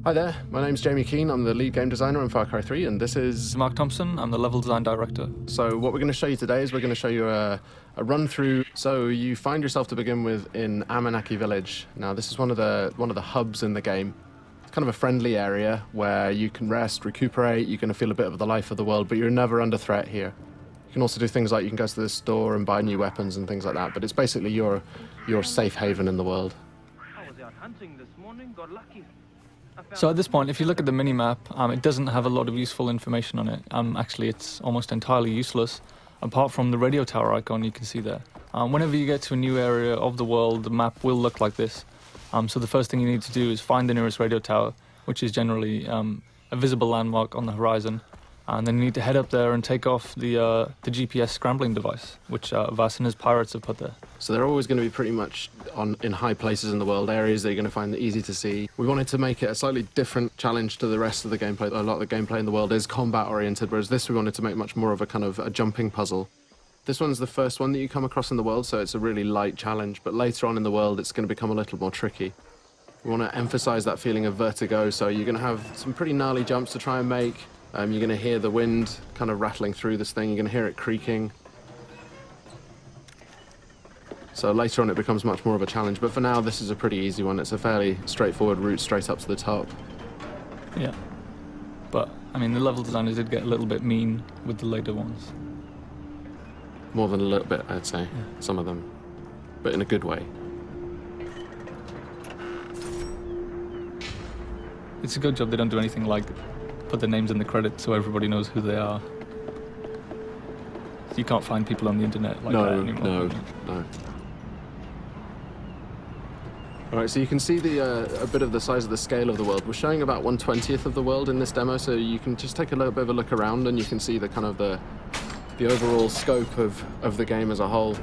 Hi there, my name's Jamie Keane, I'm the lead game designer on Far Cry 3, and this is Mark Thompson, I'm the level design director. So what we're going to show you today is we're going to show you a run through. So you find yourself to begin with in Amanaki Village. Now this is one of the hubs in the game. It's kind of a friendly area where you can rest, recuperate, you're going to feel a bit of the life of the world, but you're never under threat here. You can also do things like you can go to the store and buy new weapons and things like that, but it's basically your safe haven in the world. I was out hunting this morning, got lucky. So at this point, if you look at the mini-map, it doesn't have a lot of useful information on it. Actually, it's almost entirely useless, apart from the radio tower icon you can see there. Whenever you get to a new area of the world, the map will look like this. So the first thing you need to do is find the nearest radio tower, which is generally a visible landmark on the horizon. And then you need to head up there and take off the GPS scrambling device, which Vas and his pirates have put there. So they're always going to be pretty much in high places in the world, areas that you're going to find easy to see. We wanted to make it a slightly different challenge to the rest of the gameplay. A lot of the gameplay in the world is combat-oriented, whereas this we wanted to make much more of a kind of a jumping puzzle. This one's the first one that you come across in the world, so it's a really light challenge, but later on in the world it's going to become a little more tricky. We want to emphasize that feeling of vertigo, so you're going to have some pretty gnarly jumps to try and make. You're going to hear the wind kind of rattling through this thing. You're going to hear it creaking. So later on it becomes much more of a challenge, but for now this is a pretty easy one. It's a fairly straightforward route straight up to the top. Yeah. But, I mean, the level designers did get a little bit mean with the later ones. More than a little bit, I'd say, some of them, but in a good way. It's a good job they don't do anything like put their names in the credits so everybody knows who they are. You can't find people on the internet like that anymore. No. All right, so you can see a bit of the size of the scale of the world. We're showing about 1/20th of the world in this demo, so you can just take a little bit of a look around and you can see the kind of the overall scope of the game as a whole.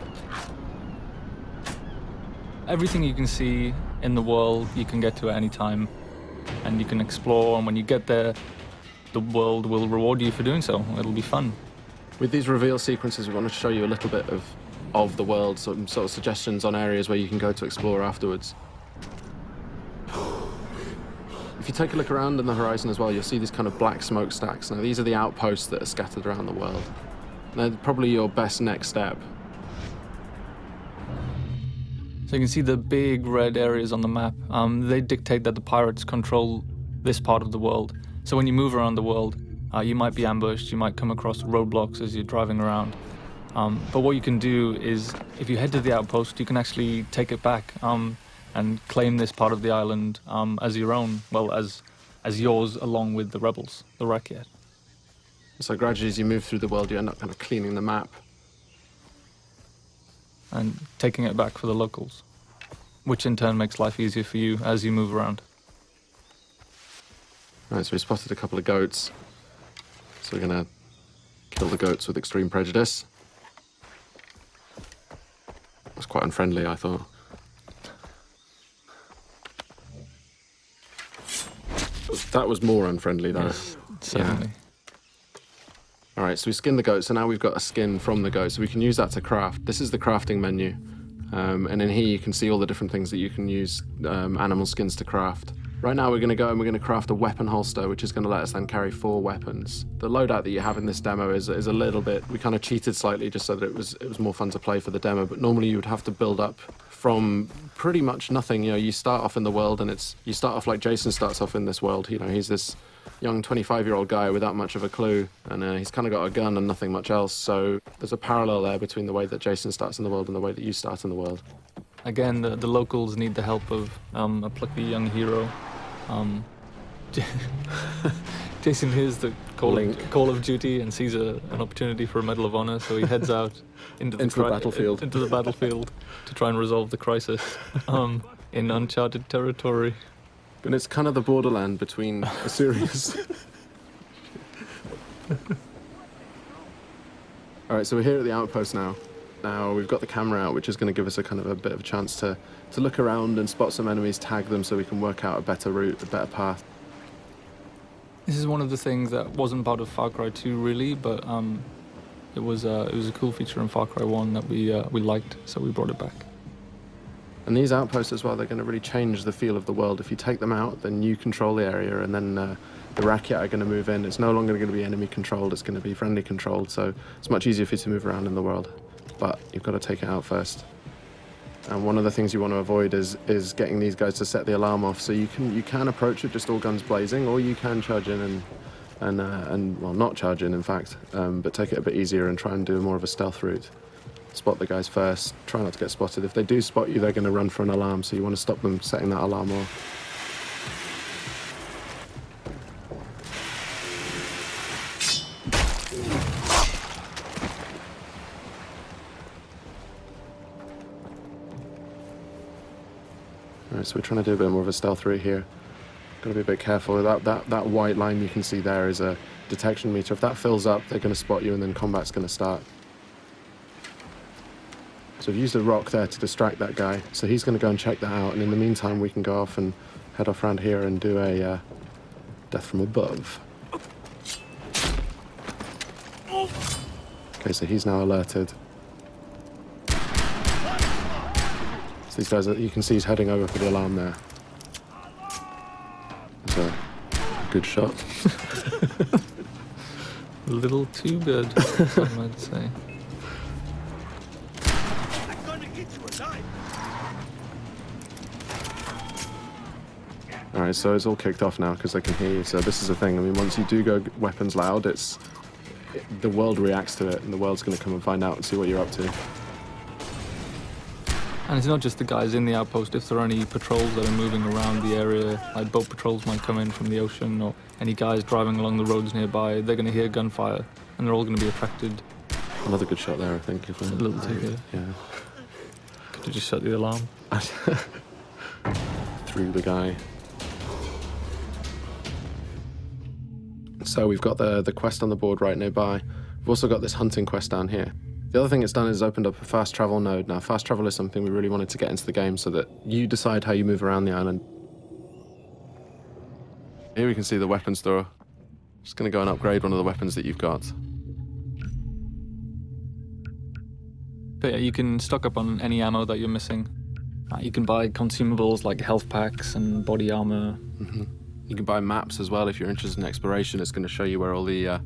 Everything you can see in the world you can get to at any time, and you can explore, and when you get there the world will reward you for doing so. It'll be fun. With these reveal sequences, we want to show you a little bit of the world, some sort of suggestions on areas where you can go to explore afterwards. If you take a look around on the horizon as well, you'll see these kind of black smokestacks. Now, these are the outposts that are scattered around the world. They're probably your best next step. So you can see the big red areas on the map. They dictate that the pirates control this part of the world. So when you move around the world, you might be ambushed, you might come across roadblocks as you're driving around. But what you can do is, if you head to the outpost, you can actually take it back and claim this part of the island as your own, well, as yours along with the rebels, the Rakyat. So gradually as you move through the world, you end up kind of cleaning the map. And taking it back for the locals, which in turn makes life easier for you as you move around. Right, so we spotted a couple of goats. So we're going to kill the goats with extreme prejudice. That's quite unfriendly, I thought. That was more unfriendly, though. Yes, certainly. Yeah. All right, so we skinned the goat, so now we've got a skin from the goat, so we can use that to craft. This is the crafting menu, and in here you can see all the different things that you can use animal skins to craft. Right now we're going to go and we're going to craft a weapon holster, which is going to let us then carry 4 weapons. The loadout that you have in this demo is a little bit, we kind of cheated slightly just so that it was more fun to play for the demo, but normally you would have to build up from pretty much nothing. You know, you start off in the world and you start off like Jason starts off in this world. You know, he's this young 25-year-old guy without much of a clue, and he's kind of got a gun and nothing much else, so there's a parallel there between the way that Jason starts in the world and the way that you start in the world. Again, the locals need the help of a plucky young hero. Jason hears the call of duty and sees an opportunity for a Medal of Honor, so he heads out into the battlefield to try and resolve the crisis in uncharted territory. And it's kind of the borderland between a series. All right, so we're here at the outpost now. Now we've got the camera out, which is going to give us a kind of a bit of a chance to look around and spot some enemies, tag them so we can work out a better route, a better path. This is one of the things that wasn't part of Far Cry 2 really, but it was a cool feature in Far Cry 1 that we liked, so we brought it back. And these outposts as well, they're going to really change the feel of the world. If you take them out, then you control the area, and then the Rakyat are going to move in. It's no longer going to be enemy controlled, it's going to be friendly controlled, so it's much easier for you to move around in the world. But you've got to take it out first. And one of the things you want to avoid is getting these guys to set the alarm off. So you can approach it just all guns blazing, or you can charge in and well, not charge in fact, but take it a bit easier and try and do more of a stealth route. Spot the guys first, try not to get spotted. If they do spot you, they're going to run for an alarm, so you want to stop them setting that alarm off. Alright, so we're trying to do a bit more of a stealth route here. Got to be a bit careful. That white line you can see there is a detection meter. If that fills up, they're going to spot you and then combat's going to start. So we've used a rock there to distract that guy. So he's going to go and check that out. And in the meantime, we can go off and head off around here and do a death from above. Okay, so he's now alerted. So these guys, you can see he's heading over for the alarm there. It's a good shot. A little too good, I might say. Alright, so it's all kicked off now because they can hear you. So this is the thing. I mean, once you do go weapons loud, the world reacts to it, and the world's going to come and find out and see what you're up to. And it's not just the guys in the outpost. If there are any patrols that are moving around the area, like boat patrols might come in from the ocean, or any guys driving along the roads nearby, they're going to hear gunfire, and they're all going to be attracted. Another good shot there, I think. If a little too good. Yeah. Could you just shut the alarm? Through the guy. So we've got the quest on the board right nearby. We've also got this hunting quest down here. The other thing it's done is opened up a fast travel node. Now, fast travel is something we really wanted to get into the game so that you decide how you move around the island. Here we can see the weapon store. Just going to go and upgrade one of the weapons that you've got. But yeah, you can stock up on any ammo that you're missing. You can buy consumables like health packs and body armor. Mm-hmm. You can buy maps as well if you're interested in exploration. It's going to show you where all the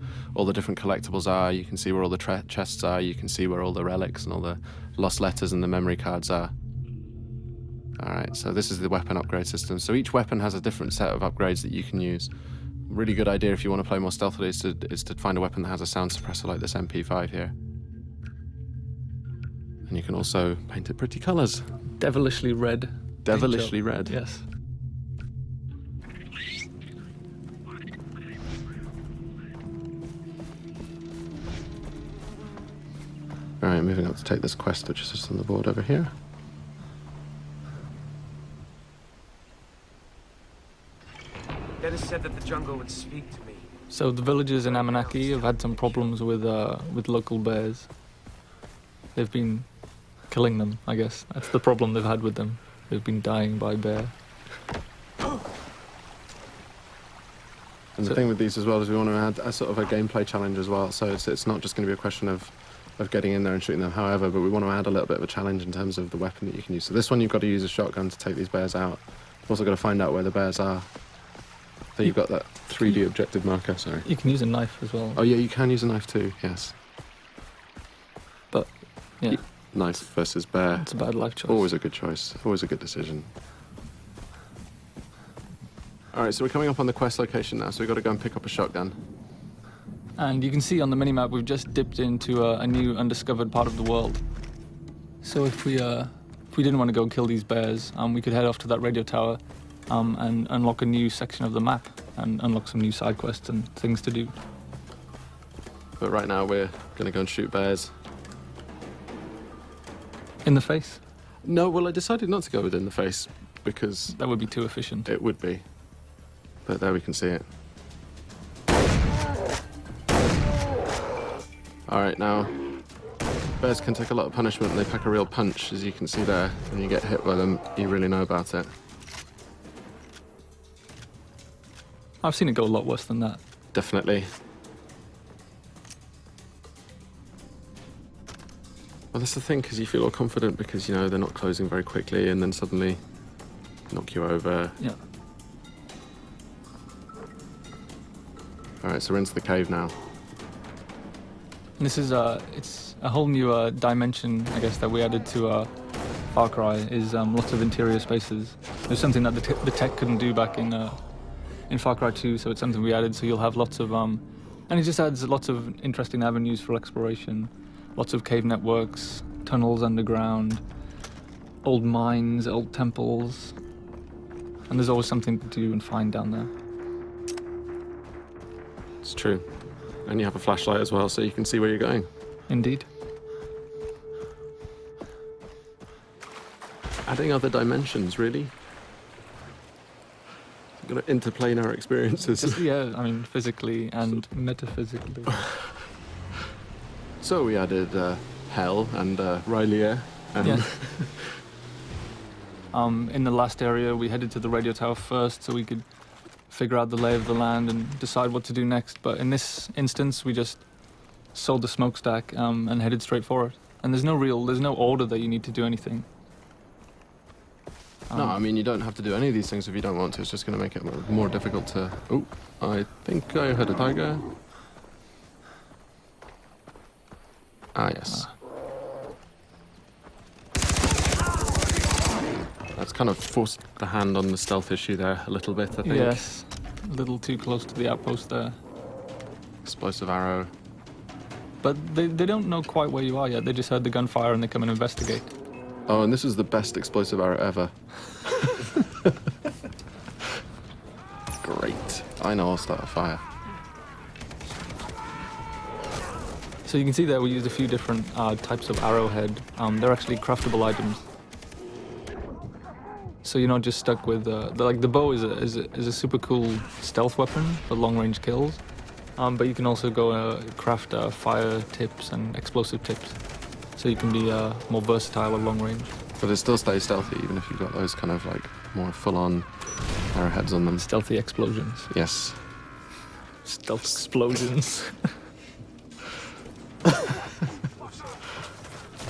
different collectibles are. You can see where all the chests are. You can see where all the relics and all the lost letters and the memory cards are. All right, so this is the weapon upgrade system. So each weapon has a different set of upgrades that you can use. Really good idea if you want to play more stealthily is to find a weapon that has a sound suppressor like this MP5 here. And you can also paint it pretty colors. Devilishly red. Devilishly red. Yes. Alright, moving up to take this quest, which is just on the board over here. Dennis said that the jungle would speak to me. So the villagers in Amanaki have had some problems with local bears. They've been killing them, I guess. That's the problem they've had with them. They've been dying by bear. And the thing with these as well is we want to add a sort of a gameplay challenge as well. So it's not just going to be a question of getting in there and shooting them, however, but we want to add a little bit of a challenge in terms of the weapon that you can use. So this one, you've got to use a shotgun to take these bears out. You've also got to find out where the bears are. So you've got that 3D objective marker, sorry. You can use a knife as well. Oh yeah, you can use a knife too, yes. But, yeah. Knife versus bear. It's a bad life choice. Always a good choice, always a good decision. Alright, so we're coming up on the quest location now, so we've got to go and pick up a shotgun. And you can see on the minimap we've just dipped into a new undiscovered part of the world. So if we didn't want to go kill these bears, we could head off to that radio tower and unlock a new section of the map and unlock some new side quests and things to do. But right now we're going to go and shoot bears. In the face? No, well I decided not to go within the face because... That would be too efficient. It would be. But there we can see it. Alright, now, bears can take a lot of punishment and they pack a real punch, as you can see there. When you get hit by them, you really know about it. I've seen it go a lot worse than that. Definitely. Well, that's the thing, because you feel all confident because, you know, they're not closing very quickly and then suddenly knock you over. Yeah. All right, so we're into the cave now. And this is it's a whole new dimension, I guess, that we added to Far Cry. Is lots of interior spaces. There's something that the tech couldn't do back in Far Cry 2, so it's something we added. So you'll have lots of and it just adds lots of interesting avenues for exploration. Lots of cave networks, tunnels underground, old mines, old temples, and there's always something to do and find down there. It's true. And you have a flashlight as well, so you can see where you're going. Indeed. Adding other dimensions, really. You've got interplanar experiences. Yeah, I mean, physically and metaphysically. So we added Hell and Rylier. And Yeah. In the last area, we headed to the radio tower first so we could figure out the lay of the land and decide what to do next. But in this instance, we just sold the smokestack and headed straight for it. And there's no order that you need to do anything. No, I mean, you don't have to do any of these things if you don't want to. It's just going to make it more difficult to... Oh, I think I heard a tiger. Ah, yes. That's kind of forced the hand on the stealth issue there a little bit, I think. Yes, a little too close to the outpost there. Explosive arrow. But they don't know quite where you are yet. They just heard the gunfire and they come and investigate. Oh, and this is the best explosive arrow ever. Great. I know I'll start a fire. So you can see there we used a few different types of arrowhead. They're actually craftable items. So you're not just stuck with the bow is a super cool stealth weapon for long range kills, but you can also go craft fire tips and explosive tips, so you can be more versatile at long range. But it still stays stealthy, even if you've got those kind of like more full-on arrowheads on them. Stealthy explosions. Yes. Stealth explosions.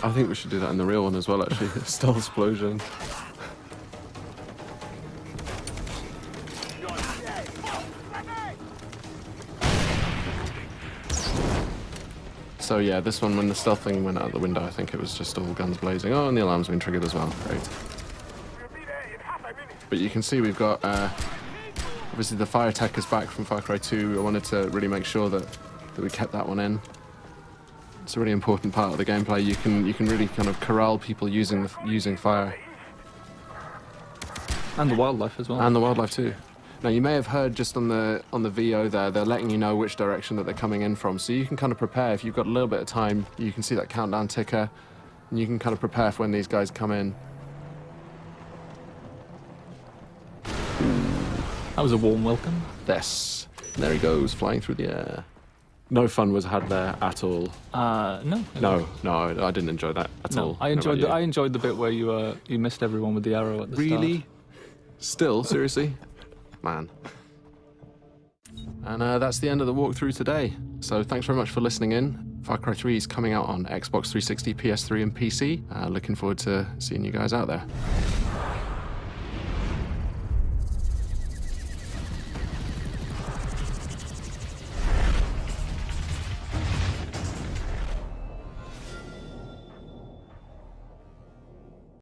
I think we should do that in the real one as well, actually. Stealth explosion. So yeah, this one, when the stealth thing went out the window, I think it was just all guns blazing. Oh, and the alarm's been triggered as well. Great. But you can see we've got, obviously the fire tech is back from Far Cry 2. I wanted to really make sure that we kept that one in. It's a really important part of the gameplay. You can really kind of corral people using fire. And the wildlife as well. And the wildlife too. Now you may have heard just on the VO there, they're letting you know which direction that they're coming in from, so you can kind of prepare. If you've got a little bit of time, you can see that countdown ticker, and you can kind of prepare for when these guys come in. That was a warm welcome. Yes. And there he goes, flying through the air. No fun was had there at all. No. No, I didn't enjoy that at all. I enjoyed the bit where you missed everyone with the arrow at the start. Really? Still? Seriously? Man. And that's the end of the walkthrough today. So thanks very much for listening in. Far Cry 3 is coming out on Xbox 360, PS3 and PC. Looking forward to seeing you guys out there.